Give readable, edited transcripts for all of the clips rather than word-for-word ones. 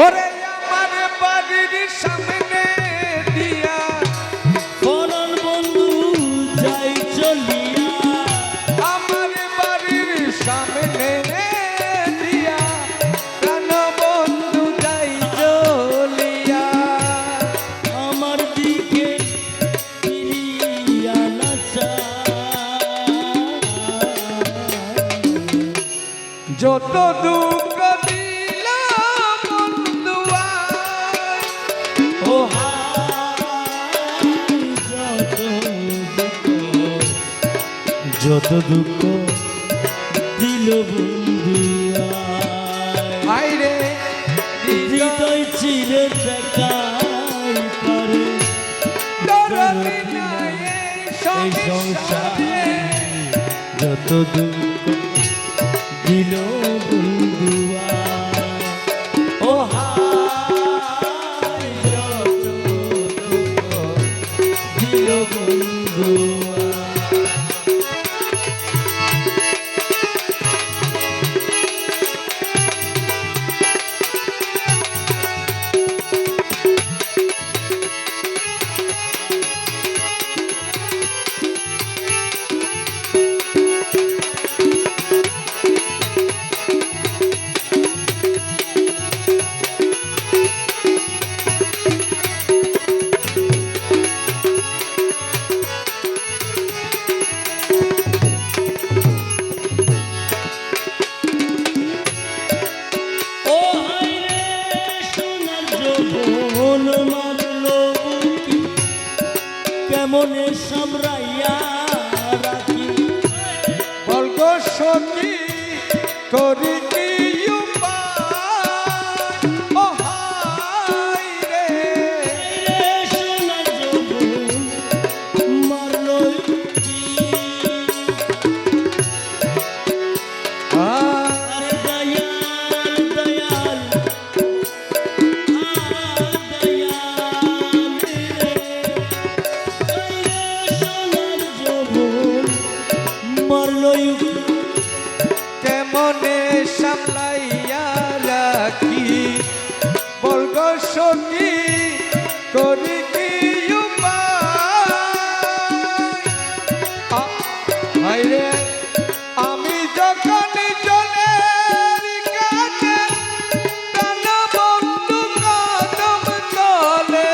ওরে আমার বাড়ির সামনে দিয়া করণ বন্ধু যাই চলিয়া, আমার বাড়ির সামনে দিয়া প্রাণ বন্ধু যাই চলিয়া আমার দিকে ফিরিয়া না চায়। যত দুঃখ দিলাম বন্ধু ও হায়, যত দুঃখ দিল বন্ধু আয় রে হৃদয় চিরে দেখাই পারে দরদি নাই এই এই সংসারে সংসারে, যত দুঃখ দিল বন্ধু ও হায়, যত দুঃখ দিল বন্ধু। কেমনে সামরাইয়া রাখি বলগ সখী করি কি উপায় ও হায় রে সোনার যৌবন মারল কি, আরে দয়াল দয়াল দয়াল রে, সোনার যৌবন মারল কেমনে সামলাইয়া রাখি বলগ সখী করি কি উপায় হায় রে আমি যখন জলের কাছে প্রাণ বন্ধু কদম তলে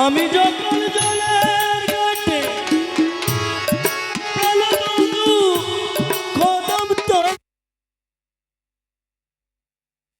আমি যখন